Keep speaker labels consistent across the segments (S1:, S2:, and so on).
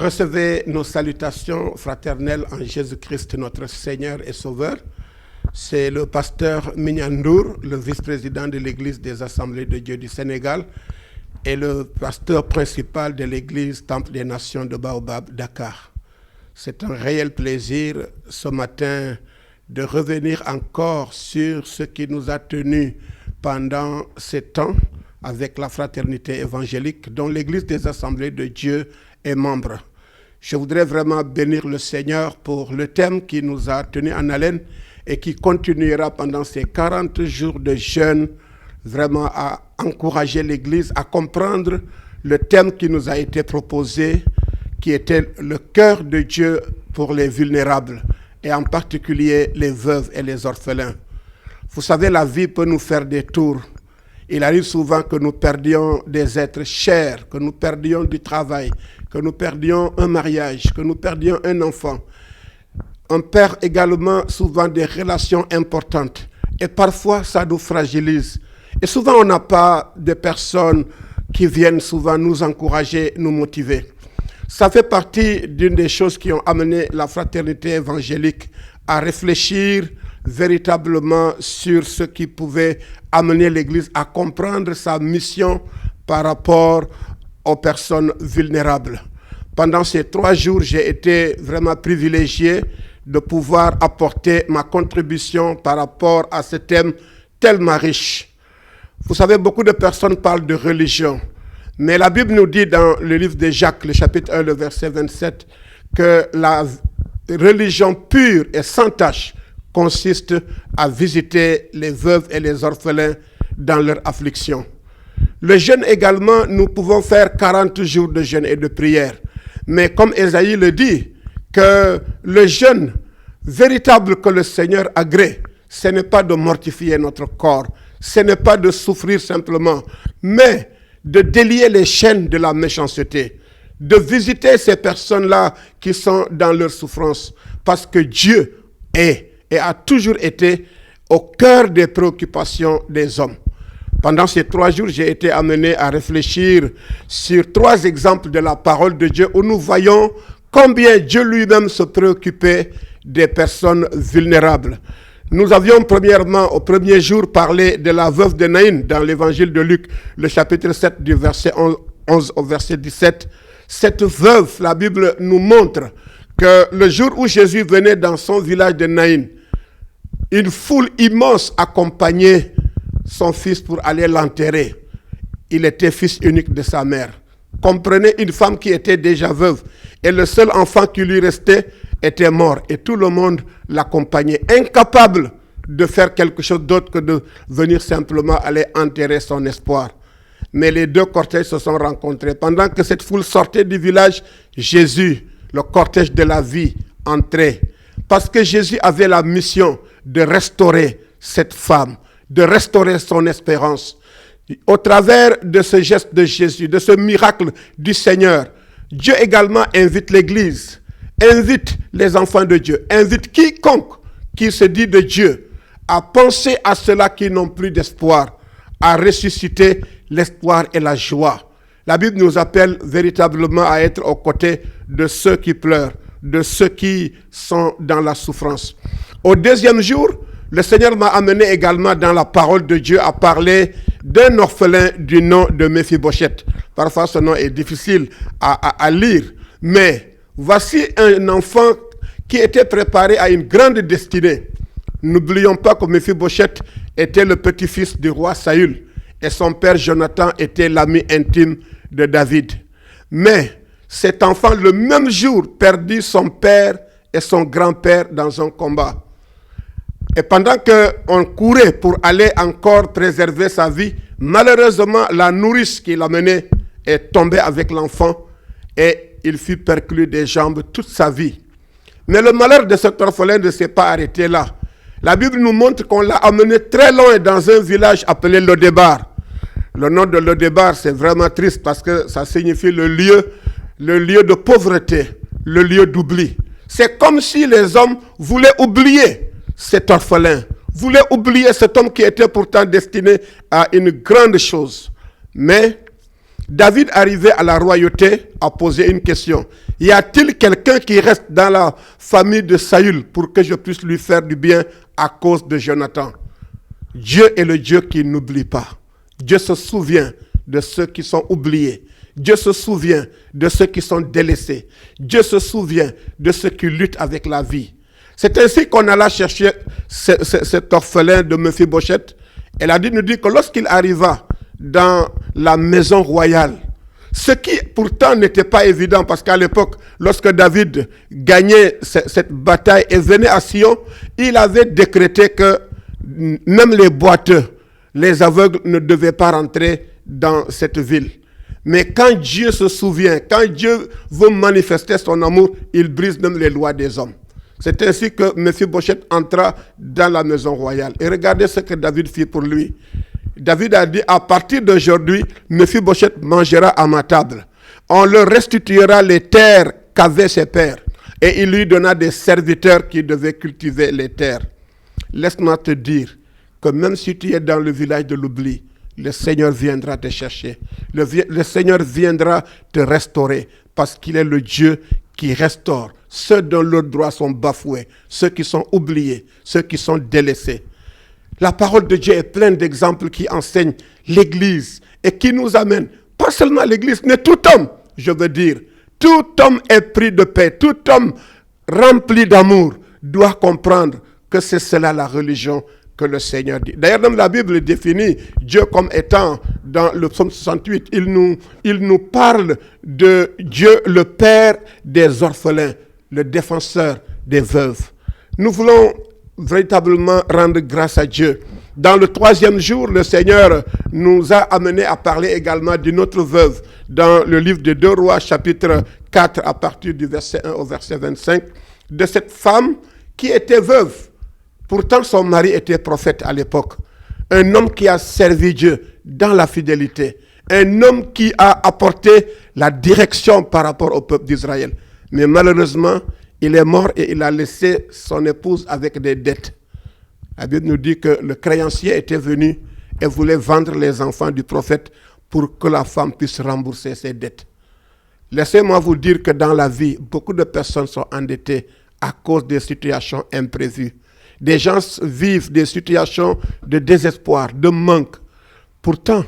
S1: Recevez nos salutations fraternelles en Jésus-Christ, notre Seigneur et Sauveur. C'est le pasteur Minyandour, le vice-président de l'Église des Assemblées de Dieu du Sénégal et le pasteur principal de l'Église Temple des Nations de Baobab, Dakar. C'est un réel plaisir ce matin de revenir encore sur ce qui nous a tenus pendant ces temps avec la fraternité évangélique dont l'Église des Assemblées de Dieu est membre. Je voudrais vraiment bénir le Seigneur pour le thème qui nous a tenus en haleine et qui continuera pendant ces 40 jours de jeûne, vraiment à encourager l'Église à comprendre le thème qui nous a été proposé, qui était le cœur de Dieu pour les vulnérables, et en particulier les veuves et les orphelins. Vous savez, la vie peut nous faire des tours. Il arrive souvent que nous perdions des êtres chers, que nous perdions du travail, que nous perdions un mariage, que nous perdions un enfant. On perd également souvent des relations importantes. Et parfois, ça nous fragilise. Et souvent, on n'a pas de personnes qui viennent souvent nous encourager, nous motiver. Ça fait partie d'une des choses qui ont amené la fraternité évangélique à réfléchir véritablement sur ce qui pouvait amener l'Église à comprendre sa mission par rapport aux personnes vulnérables. Pendant ces 3 jours, j'ai été vraiment privilégié de pouvoir apporter ma contribution par rapport à ce thème tellement riche. Vous savez, beaucoup de personnes parlent de religion, mais la Bible nous dit dans le livre de Jacques, le chapitre 1, le verset 27, que la religion pure et sans tache consiste à visiter les veuves et les orphelins dans leur affliction. Le jeûne également, nous pouvons faire 40 jours de jeûne et de prière. Mais comme Ésaïe le dit, que le jeûne véritable que le Seigneur agrée, ce n'est pas de mortifier notre corps, ce n'est pas de souffrir simplement, mais de délier les chaînes de la méchanceté, de visiter ces personnes-là qui sont dans leur souffrance, parce que Dieu est et a toujours été au cœur des préoccupations des hommes. Pendant ces 3 jours, j'ai été amené à réfléchir sur 3 exemples de la parole de Dieu où nous voyons combien Dieu lui-même se préoccupait des personnes vulnérables. Nous avions premièrement, au premier jour, parlé de la veuve de Naïn dans l'évangile de Luc, le chapitre 7 du verset 11 au verset 17. Cette veuve, la Bible nous montre que le jour où Jésus venait dans son village de Naïn, une foule immense accompagnait son fils pour aller l'enterrer. Il était fils unique de sa mère. Comprenez, une femme qui était déjà veuve et le seul enfant qui lui restait était mort et tout le monde l'accompagnait, incapable de faire quelque chose d'autre que de venir simplement aller enterrer son espoir. Mais les 2 cortèges se sont rencontrés. Pendant que cette foule sortait du village, Jésus, le cortège de la vie, entrait. Parce que Jésus avait la mission de restaurer cette femme, de restaurer son espérance. Au travers de ce geste de Jésus, de ce miracle du Seigneur, Dieu également invite l'Église, invite les enfants de Dieu, invite quiconque qui se dit de Dieu à penser à ceux-là qui n'ont plus d'espoir, à ressusciter l'espoir et la joie. La Bible nous appelle véritablement à être aux côtés de ceux qui pleurent, de ceux qui sont dans la souffrance. Au 2e jour, le Seigneur m'a amené également dans la parole de Dieu à parler d'un orphelin du nom de Méphibosheth. Parfois, ce nom est difficile à lire, mais voici un enfant qui était préparé à une grande destinée. N'oublions pas que Méphibosheth était le petit-fils du roi Saül et son père Jonathan était l'ami intime de David. Mais cet enfant, le même jour, perdit son père et son grand-père dans un combat. Et pendant qu'on courait pour aller encore préserver sa vie, malheureusement, la nourrice qui l'amenait est tombée avec l'enfant et il fut perclus des jambes toute sa vie. Mais le malheur de cet orphelin ne s'est pas arrêté là. La Bible nous montre qu'on l'a amené très loin dans un village appelé Lodébar. Le nom de Lodébar, c'est vraiment triste parce que ça signifie le lieu de pauvreté, le lieu d'oubli. C'est comme si les hommes voulaient oublier cet orphelin, voulaient oublier cet homme qui était pourtant destiné à une grande chose. Mais David, arrivé à la royauté, a posé une question. Y a-t-il quelqu'un qui reste dans la famille de Saül pour que je puisse lui faire du bien à cause de Jonathan? Dieu est le Dieu qui n'oublie pas. Dieu se souvient de ceux qui sont oubliés. Dieu se souvient de ceux qui sont délaissés. Dieu se souvient de ceux qui luttent avec la vie. C'est ainsi qu'on alla chercher cet orphelin de Mephibosheth. Et la Bible nous dit que lorsqu'il arriva dans la maison royale, ce qui pourtant n'était pas évident, parce qu'à l'époque, lorsque David gagnait cette bataille et venait à Sion, il avait décrété que même les boiteux, les aveugles ne devaient pas rentrer dans cette ville. Mais quand Dieu se souvient, quand Dieu veut manifester son amour, il brise même les lois des hommes. C'est ainsi que Mephibosheth entra dans la maison royale. Et regardez ce que David fit pour lui. David a dit, à partir d'aujourd'hui, Mephibosheth mangera à ma table. On leur restituera les terres qu'avaient ses pères. Et il lui donna des serviteurs qui devaient cultiver les terres. Laisse-moi te dire que même si tu es dans le village de l'oubli, le Seigneur viendra te chercher. Le Seigneur viendra te restaurer parce qu'il est le Dieu qui restaure ceux dont leurs droits sont bafoués, ceux qui sont oubliés, ceux qui sont délaissés. La parole de Dieu est pleine d'exemples qui enseignent l'Église et qui nous amènent, pas seulement l'Église, mais tout homme, je veux dire, tout homme est pris de paix, tout homme rempli d'amour doit comprendre que c'est cela la religion que le Seigneur dit. D'ailleurs, même la Bible définit Dieu comme étant, dans le psaume 68, il nous parle de Dieu, le Père des orphelins, le défenseur des veuves. Nous voulons véritablement rendre grâce à Dieu. Dans le 3e jour, le Seigneur nous a amené à parler également d'une autre veuve. Dans le livre de 2 Rois, chapitre 4, à partir du verset 1 au verset 25, de cette femme qui était veuve. Pourtant, son mari était prophète à l'époque. Un homme qui a servi Dieu dans la fidélité. Un homme qui a apporté la direction par rapport au peuple d'Israël. Mais malheureusement, il est mort et il a laissé son épouse avec des dettes. La Bible nous dit que le créancier était venu et voulait vendre les enfants du prophète pour que la femme puisse rembourser ses dettes. Laissez-moi vous dire que dans la vie, beaucoup de personnes sont endettées à cause des situations imprévues. Des gens vivent des situations de désespoir, de manque. Pourtant,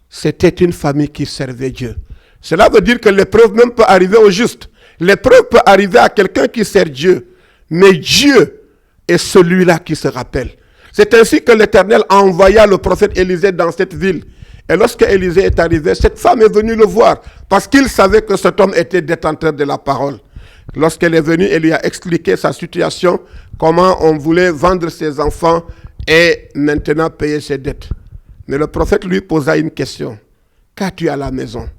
S1: c'était une famille qui servait Dieu. Cela veut dire que l'épreuve même peut arriver au juste. L'épreuve peut arriver à quelqu'un qui sert Dieu. Mais Dieu est celui-là qui se rappelle. C'est ainsi que l'Éternel envoya le prophète Élisée dans cette ville. Et lorsque Élisée est arrivé, cette femme est venue le voir parce qu'il savait que cet homme était détenteur de la parole. Lorsqu'elle est venue, elle lui a expliqué sa situation, comment on voulait vendre ses enfants et maintenant payer ses dettes. Mais le prophète lui posa une question. Qu'as-tu à la maison?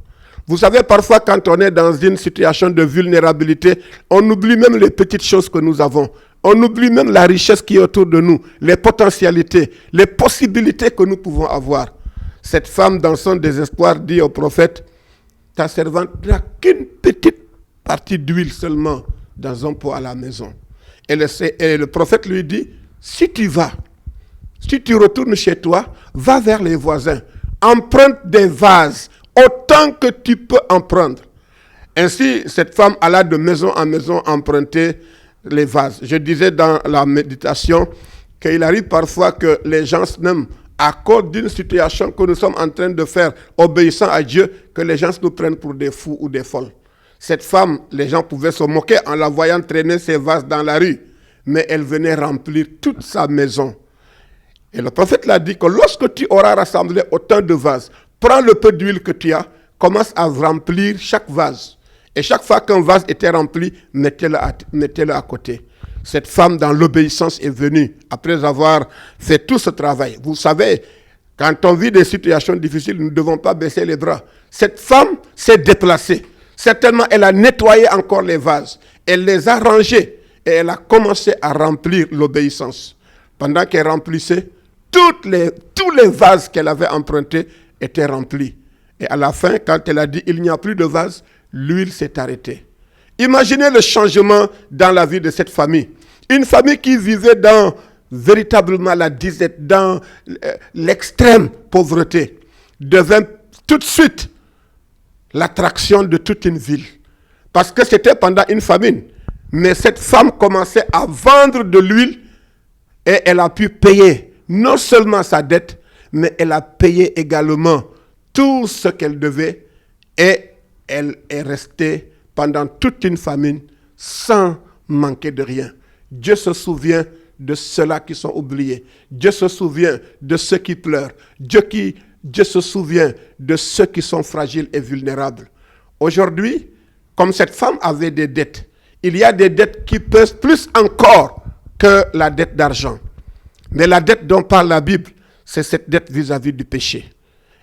S1: Vous savez, parfois quand on est dans une situation de vulnérabilité, on oublie même les petites choses que nous avons. On oublie même la richesse qui est autour de nous, les potentialités, les possibilités que nous pouvons avoir. Cette femme, dans son désespoir, dit au prophète, ta servante n'a qu'une petite partie d'huile seulement dans un pot à la maison. Et le prophète lui dit, si tu retournes chez toi, va vers les voisins, emprunte des vases, autant que tu peux en prendre. Ainsi, cette femme alla de maison en maison emprunter les vases. Je disais dans la méditation qu'il arrive parfois que les gens même à cause d'une situation que nous sommes en train de faire, obéissant à Dieu, que les gens nous prennent pour des fous ou des folles. Cette femme, les gens pouvaient se moquer en la voyant traîner ses vases dans la rue, mais elle venait remplir toute sa maison. Et le prophète l'a dit que lorsque tu auras rassemblé autant de vases, prends le peu d'huile que tu as, commence à remplir chaque vase. Et chaque fois qu'un vase était rempli, mettez-le à côté. Cette femme, dans l'obéissance, est venue après avoir fait tout ce travail. Vous savez, quand on vit des situations difficiles, nous ne devons pas baisser les bras. Cette femme s'est déplacée. Certainement, elle a nettoyé encore les vases. Elle les a rangés et elle a commencé à remplir l'obéissance. Pendant qu'elle remplissait, tous les vases qu'elle avait empruntés étaient remplis. Et à la fin, quand elle a dit « il n'y a plus de vase », l'huile s'est arrêtée. Imaginez le changement dans la vie de cette famille. Une famille qui vivait dans véritablement la disette, dans l'extrême pauvreté, devint tout de suite l'attraction de toute une ville. Parce que c'était pendant une famine. Mais cette femme commençait à vendre de l'huile et elle a pu payer non seulement sa dette, mais elle a payé également tout ce qu'elle devait et elle est restée pendant toute une famine sans manquer de rien. Dieu se souvient de ceux-là qui sont oubliés. Dieu se souvient de ceux qui pleurent. Dieu se souvient de ceux qui sont fragiles et vulnérables. Aujourd'hui, comme cette femme avait des dettes, il y a des dettes qui pèsent plus encore que la dette d'argent. Mais la dette dont parle la Bible, c'est cette dette vis-à-vis du péché.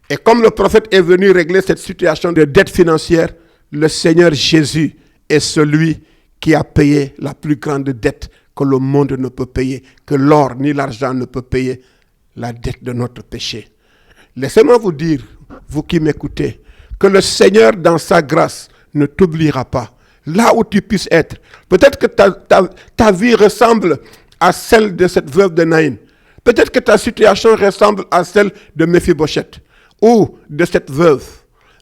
S1: Et comme le prophète est venu régler cette situation de dette financière, le Seigneur Jésus est celui qui a payé la plus grande dette que le monde ne peut payer, que l'or ni l'argent ne peut payer, la dette de notre péché. Laissez-moi vous dire, vous qui m'écoutez, que le Seigneur dans sa grâce ne t'oubliera pas. Là où tu puisses être. Peut-être que ta vie ressemble à celle de cette veuve de Naïm. Peut-être que ta situation ressemble à celle de Méphibosheth ou de cette veuve.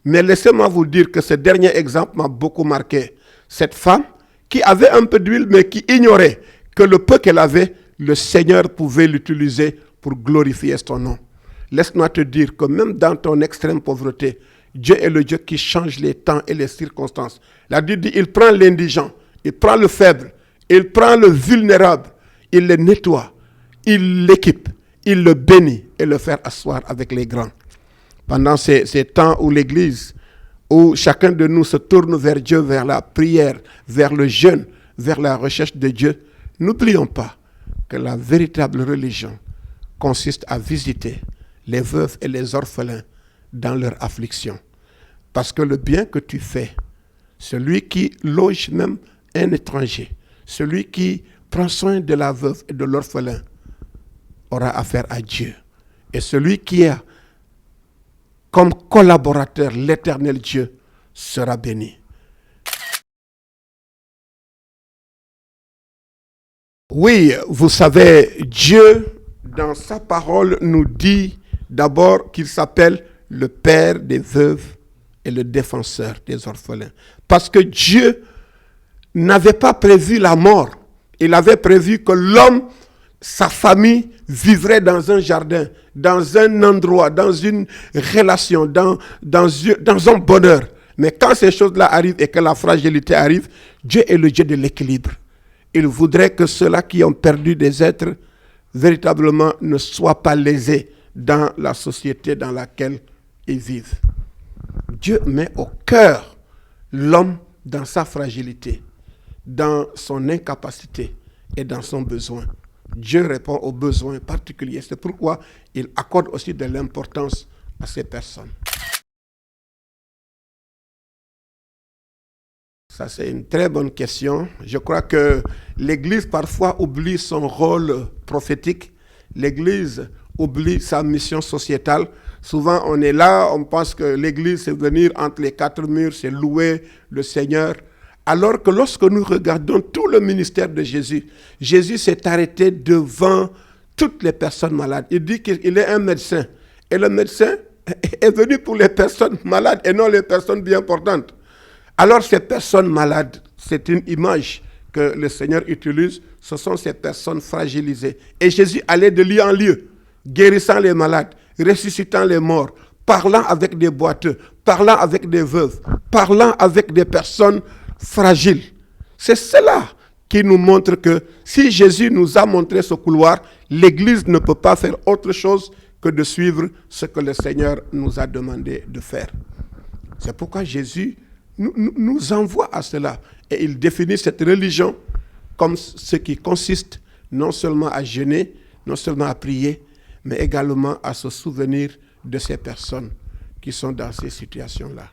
S1: Mais laissez-moi vous dire que ce dernier exemple m'a beaucoup marqué. Cette femme qui avait un peu d'huile mais qui ignorait que le peu qu'elle avait, le Seigneur pouvait l'utiliser pour glorifier son nom. Laisse-moi te dire que même dans ton extrême pauvreté, Dieu est le Dieu qui change les temps et les circonstances. La Bible dit, il prend l'indigent, il prend le faible, il prend le vulnérable, il le nettoie, il l'équipe, il le bénit et le fait asseoir avec les grands. Pendant ces temps où l'Église, où chacun de nous se tourne vers Dieu, vers la prière, vers le jeûne, vers la recherche de Dieu, n'oublions pas que la véritable religion consiste à visiter les veuves et les orphelins dans leur affliction. Parce que le bien que tu fais, celui qui loge même un étranger, celui qui prend soin de la veuve et de l'orphelin, aura affaire à Dieu. Et celui qui a comme collaborateur l'éternel Dieu sera béni. Oui, vous savez, Dieu, dans sa parole, nous dit d'abord qu'il s'appelle le Père des veuves et le défenseur des orphelins. Parce que Dieu n'avait pas prévu la mort. Il avait prévu que l'homme, sa famille, vivrait dans un jardin, dans un endroit, dans une relation, dans un bonheur. Mais quand ces choses-là arrivent et que la fragilité arrive, Dieu est le Dieu de l'équilibre. Il voudrait que ceux-là qui ont perdu des êtres, véritablement, ne soient pas lésés dans la société dans laquelle ils vivent. Dieu met au cœur l'homme dans sa fragilité, dans son incapacité et dans son besoin. Dieu répond aux besoins particuliers. C'est pourquoi il accorde aussi de l'importance à ces personnes. Ça, c'est une très bonne question. Je crois que l'Église parfois oublie son rôle prophétique. L'Église oublie sa mission sociétale. Souvent, on est là, on pense que l'Église, c'est venir entre les quatre murs, c'est louer le Seigneur. Alors que lorsque nous regardons tout le ministère de Jésus, Jésus s'est arrêté devant toutes les personnes malades. Il dit qu'il est un médecin. Et le médecin est venu pour les personnes malades et non les personnes bien portantes. Alors ces personnes malades, c'est une image que le Seigneur utilise, ce sont ces personnes fragilisées. Et Jésus allait de lieu en lieu, guérissant les malades, ressuscitant les morts, parlant avec des boiteux, parlant avec des veuves, parlant avec des personnes fragiles. C'est cela qui nous montre que si Jésus nous a montré ce couloir, l'Église ne peut pas faire autre chose que de suivre ce que le Seigneur nous a demandé de faire. C'est pourquoi Jésus nous envoie à cela. Et il définit cette religion comme ce qui consiste non seulement à jeûner, non seulement à prier, mais également à se souvenir de ces personnes qui sont dans ces situations-là.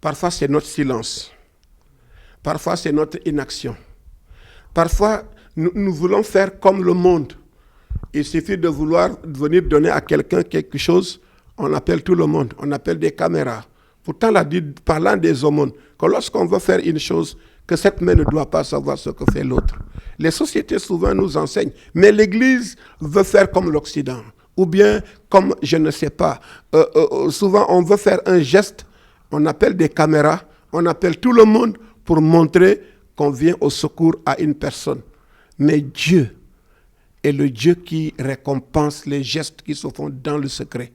S1: Parfois, c'est notre silence. Parfois, c'est notre inaction. Parfois, nous voulons faire comme le monde. Il suffit de vouloir venir donner à quelqu'un quelque chose, on appelle tout le monde, on appelle des caméras. Pourtant, la Bible, parlant des aumônes, que lorsqu'on veut faire une chose, que cette main ne doit pas savoir ce que fait l'autre. Les sociétés souvent nous enseignent, mais l'Église veut faire comme l'Occident. ou bien comme, je ne sais pas, souvent on veut faire un geste, on appelle des caméras, on appelle tout le monde pour montrer qu'on vient au secours à une personne. Mais Dieu est le Dieu qui récompense les gestes qui se font dans le secret.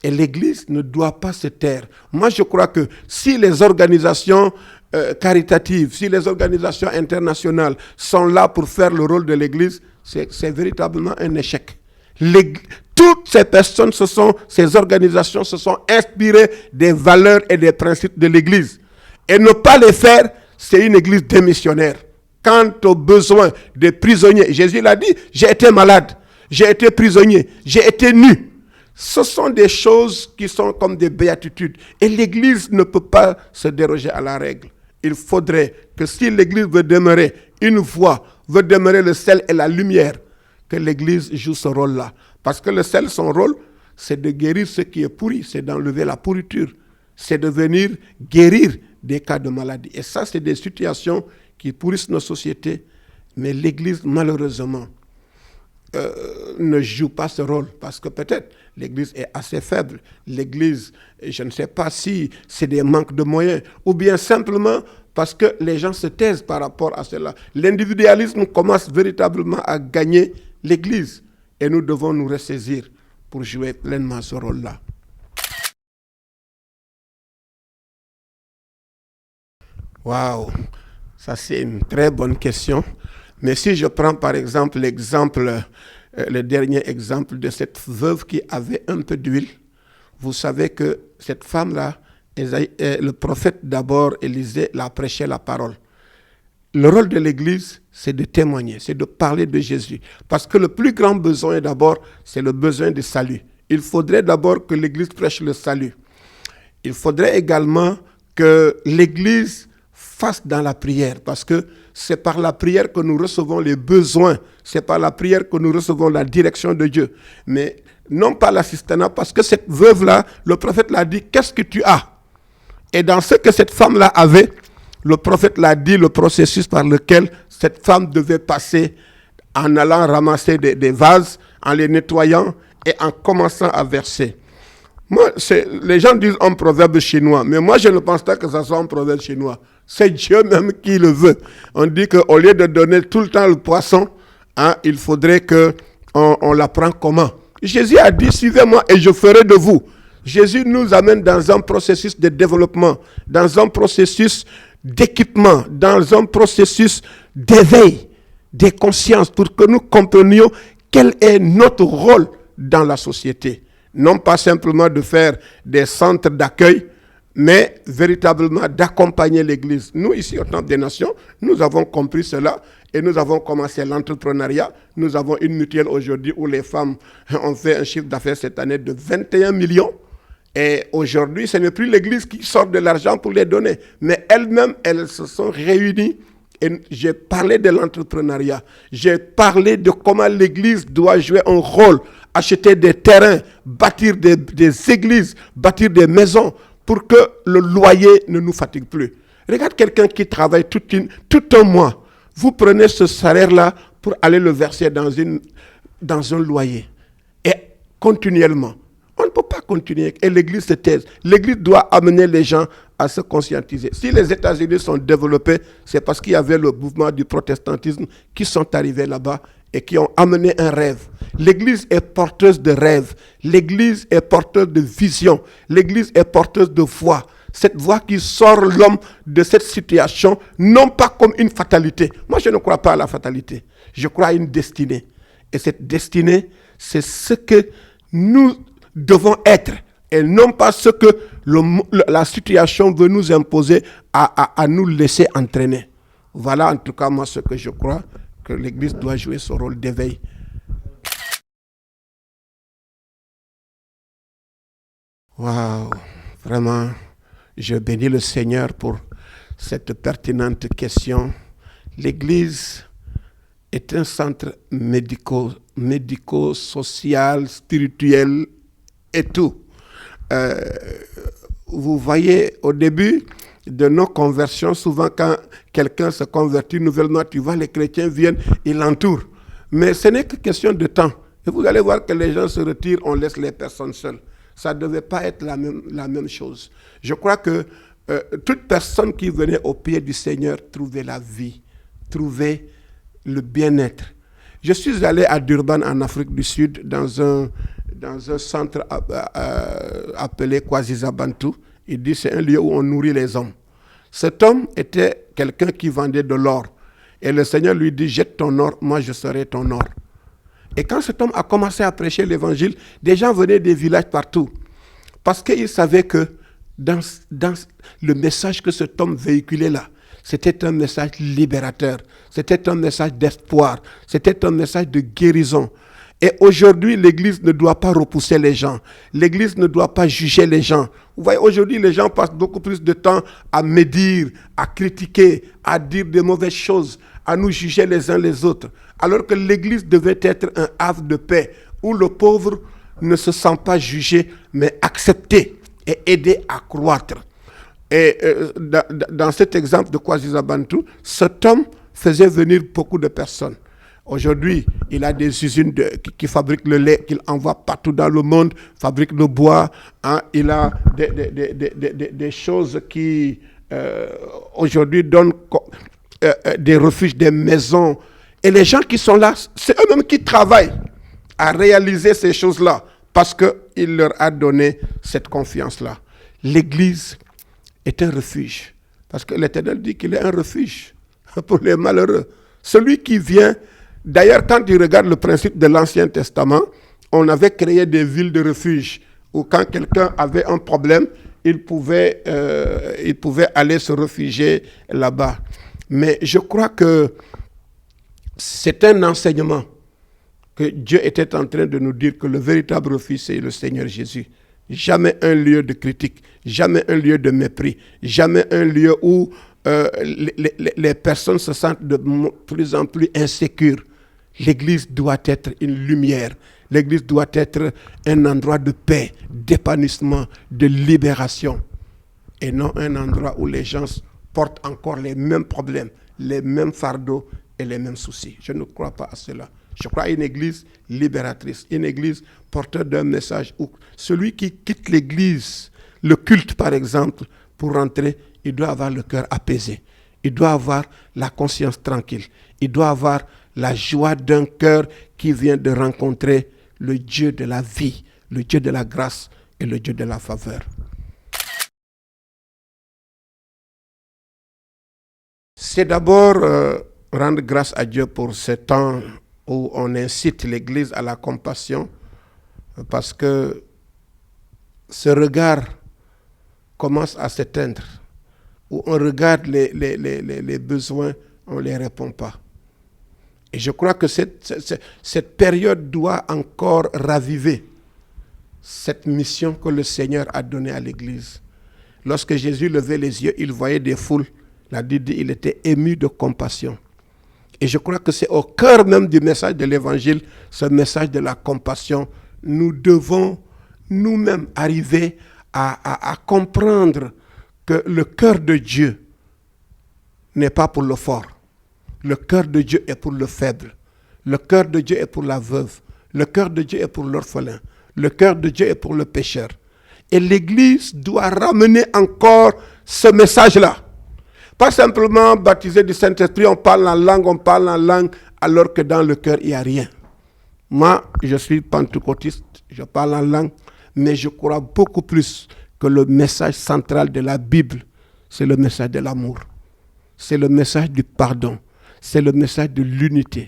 S1: Et l'Église ne doit pas se taire. Moi, je crois que si les organisations caritatives, si les organisations internationales sont là pour faire le rôle de l'Église, c'est véritablement un échec. Toutes ces personnes, ces organisations se sont inspirées des valeurs et des principes de l'Église. Et ne pas les faire, c'est une Église démissionnaire. Quant aux besoins des prisonniers, Jésus l'a dit, j'ai été malade, j'ai été prisonnier, j'ai été nu. Ce sont des choses qui sont comme des béatitudes. Et l'Église ne peut pas se déroger à la règle. Il faudrait que si l'Église veut demeurer une voie, veut demeurer le sel et la lumière, que l'Église joue ce rôle-là. Parce que le sel, son rôle, c'est de guérir ce qui est pourri, c'est d'enlever la pourriture, c'est de venir guérir des cas de maladie. Et ça, c'est des situations qui pourrissent nos sociétés. Mais l'Église, malheureusement, ne joue pas ce rôle parce que peut-être l'Église est assez faible. L'Église, je ne sais pas si c'est des manques de moyens ou bien simplement parce que les gens se taisent par rapport à cela. L'individualisme commence véritablement à gagner l'Église et nous devons nous ressaisir pour jouer pleinement ce rôle-là. Waouh, ça c'est une très bonne question. Mais si je prends par exemple le dernier exemple de cette veuve qui avait un peu d'huile, vous savez que cette femme-là, le prophète d'abord, Élisée, l'a prêché la parole. Le rôle de l'Église, c'est de témoigner, c'est de parler de Jésus. Parce que le plus grand besoin d'abord, c'est le besoin de salut. Il faudrait d'abord que l'Église prêche le salut. Il faudrait également que l'Église fasse dans la prière, parce que c'est par la prière que nous recevons les besoins, c'est par la prière que nous recevons la direction de Dieu, mais non pas l'assistanat, parce que cette veuve-là, le prophète l'a dit, qu'est-ce que tu as? Et dans ce que cette femme-là avait, le prophète l'a dit, le processus par lequel cette femme devait passer en allant ramasser des vases, en les nettoyant et en commençant à verser. Moi, les gens disent un proverbe chinois, mais moi je ne pense pas que ça soit un proverbe chinois. C'est Dieu même qui le veut. On dit qu'au lieu de donner tout le temps le poisson, il faudrait qu'on l'apprend comment. Jésus a dit, suivez-moi et je ferai de vous. Jésus nous amène dans un processus de développement, dans un processus d'équipement, dans un processus d'éveil des consciences pour que nous comprenions quel est notre rôle dans la société. Non pas simplement de faire des centres d'accueil, mais véritablement d'accompagner l'Église. Nous, ici, au Temple des Nations, nous avons compris cela et nous avons commencé l'entrepreneuriat. Nous avons une mutuelle aujourd'hui où les femmes ont fait un chiffre d'affaires cette année de 21 millions. Et aujourd'hui, ce n'est plus l'Église qui sort de l'argent pour les donner, mais elles-mêmes, elles se sont réunies. Et j'ai parlé de l'entrepreneuriat. J'ai parlé de comment l'Église doit jouer un rôle, acheter des terrains, bâtir des églises, bâtir des maisons pour que le loyer ne nous fatigue plus. Regarde quelqu'un qui travaille tout un mois. Vous prenez ce salaire-là pour aller le verser dans un loyer. Et continuellement. On ne peut pas continuer et l'Église se taise. L'Église doit amener les gens à se conscientiser. Si les États-Unis sont développés, c'est parce qu'il y avait le mouvement du protestantisme qui sont arrivés là-bas et qui ont amené un rêve. L'Église est porteuse de rêves. L'Église est porteuse de vision. L'Église est porteuse de foi. Cette voix qui sort l'homme de cette situation, non pas comme une fatalité. Moi, je ne crois pas à la fatalité. Je crois à une destinée. Et cette destinée, c'est ce que nous devons être. Et non pas ce que la situation veut nous imposer à nous laisser entraîner. Voilà en tout cas moi ce que je crois, que l'Église doit jouer ce rôle d'éveil. Waouh, vraiment, je bénis le Seigneur pour cette pertinente question. L'Église est un centre médico-social, spirituel et tout. Vous voyez, au début de nos conversions, souvent quand quelqu'un se convertit nouvellement, tu vois, les chrétiens viennent, ils l'entourent. Mais ce n'est que question de temps. Et vous allez voir que les gens se retirent, on laisse les personnes seules. Ça ne devait pas être la même chose. Je crois que toute personne qui venait au pied du Seigneur trouvait la vie, trouvait le bien-être. Je suis allé à Durban, en Afrique du Sud, dans un centre appelé Kwazisa-Bantu. Il dit que c'est un lieu où on nourrit les hommes. Cet homme était quelqu'un qui vendait de l'or. Et le Seigneur lui dit, jette ton or, moi je serai ton or. Et quand cet homme a commencé à prêcher l'évangile, des gens venaient des villages partout. Parce qu'ils savaient que dans le message que cet homme véhiculait là, c'était un message libérateur, c'était un message d'espoir, c'était un message de guérison. Et aujourd'hui, l'Église ne doit pas repousser les gens. L'Église ne doit pas juger les gens. Vous voyez, aujourd'hui, les gens passent beaucoup plus de temps à médire, à critiquer, à dire des mauvaises choses, à nous juger les uns les autres. Alors que l'Église devait être un havre de paix, où le pauvre ne se sent pas jugé, mais accepté et aidé à croître. Et dans cet exemple de Kwazisa-Bantu, cet homme faisait venir beaucoup de personnes. Aujourd'hui, il a des usines qui fabriquent le lait, qu'il envoie partout dans le monde, fabrique le bois. Hein, il a des choses qui, aujourd'hui, donnent des refuges, des maisons. Et les gens qui sont là, c'est eux-mêmes qui travaillent à réaliser ces choses-là, parce qu'il leur a donné cette confiance-là. L'Église est un refuge, parce que l'Éternel dit qu'il est un refuge pour les malheureux. Celui qui vient... D'ailleurs, quand tu regardes le principe de l'Ancien Testament, on avait créé des villes de refuge où quand quelqu'un avait un problème, il pouvait aller se réfugier là-bas. Mais je crois que c'est un enseignement que Dieu était en train de nous dire, que le véritable refuge, c'est le Seigneur Jésus. Jamais un lieu de critique, jamais un lieu de mépris, jamais un lieu où les personnes se sentent de plus en plus insécures. L'Église doit être une lumière. L'Église doit être un endroit de paix, d'épanouissement, de libération. Et non un endroit où les gens portent encore les mêmes problèmes, les mêmes fardeaux et les mêmes soucis. Je ne crois pas à cela. Je crois à une Église libératrice, une Église porteur d'un message où celui qui quitte l'Église, le culte par exemple, pour rentrer, il doit avoir le cœur apaisé. Il doit avoir la conscience tranquille. Il doit avoir la joie d'un cœur qui vient de rencontrer le Dieu de la vie, le Dieu de la grâce et le Dieu de la faveur. C'est d'abord rendre grâce à Dieu pour ce temps où on incite l'Église à la compassion, parce que ce regard commence à s'éteindre, où on regarde les besoins, on ne les répond pas. Et je crois que cette période doit encore raviver cette mission que le Seigneur a donnée à l'Église. Lorsque Jésus levait les yeux, il voyait des foules. La Bible dit qu'il était ému de compassion. Et je crois que c'est au cœur même du message de l'Évangile, ce message de la compassion. Nous devons nous-mêmes arriver à comprendre que le cœur de Dieu n'est pas pour le fort. Le cœur de Dieu est pour le faible. Le cœur de Dieu est pour la veuve. Le cœur de Dieu est pour l'orphelin. Le cœur de Dieu est pour le pécheur. Et l'Église doit ramener encore ce message-là. Pas simplement baptisé du Saint-Esprit, on parle en langue, alors que dans le cœur, il n'y a rien. Moi, je suis pentecôtiste, je parle en langue, mais je crois beaucoup plus que le message central de la Bible, c'est le message de l'amour. C'est le message du pardon. C'est le message de l'unité.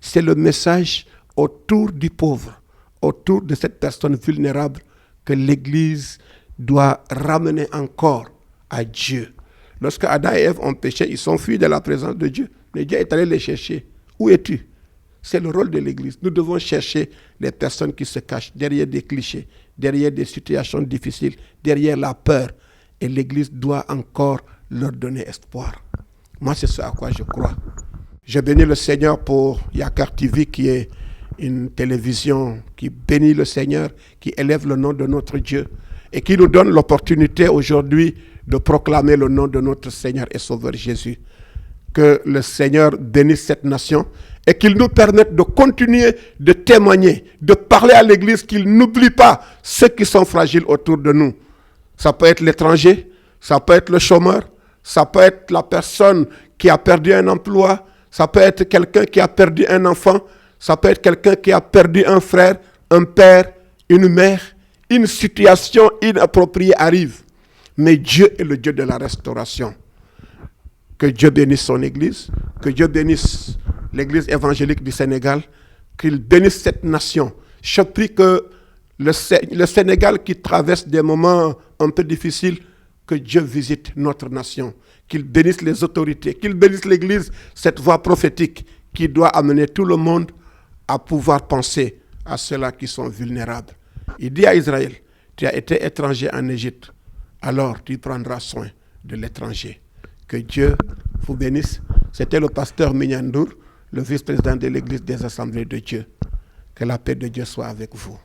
S1: C'est le message autour du pauvre, autour de cette personne vulnérable que l'Église doit ramener encore à Dieu. Lorsque Adam et Ève ont péché, ils sont fuis de la présence de Dieu. Mais Dieu est allé les chercher. Où es-tu? C'est le rôle de l'Église. Nous devons chercher les personnes qui se cachent derrière des clichés, derrière des situations difficiles, derrière la peur. Et l'Église doit encore leur donner espoir. Moi, c'est ce à quoi je crois. Je bénis le Seigneur pour Yakar TV, qui est une télévision qui bénit le Seigneur, qui élève le nom de notre Dieu et qui nous donne l'opportunité aujourd'hui de proclamer le nom de notre Seigneur et Sauveur Jésus. Que le Seigneur bénisse cette nation et qu'il nous permette de continuer de témoigner, de parler à l'Église, qu'il n'oublie pas ceux qui sont fragiles autour de nous. Ça peut être l'étranger, ça peut être le chômeur, ça peut être la personne qui a perdu un emploi, ça peut être quelqu'un qui a perdu un enfant, ça peut être quelqu'un qui a perdu un frère, un père, une mère. Une situation inappropriée arrive. Mais Dieu est le Dieu de la restauration. Que Dieu bénisse son Église, que Dieu bénisse l'Église évangélique du Sénégal, qu'il bénisse cette nation. Je prie que le Sénégal qui traverse des moments un peu difficiles, que Dieu visite notre nation, qu'il bénisse les autorités, qu'il bénisse l'Église, cette voix prophétique qui doit amener tout le monde à pouvoir penser à ceux-là qui sont vulnérables. Il dit à Israël, tu as été étranger en Égypte, alors tu prendras soin de l'étranger. Que Dieu vous bénisse. C'était le pasteur Mignane Ndour, le vice-président de l'Église des Assemblées de Dieu. Que la paix de Dieu soit avec vous.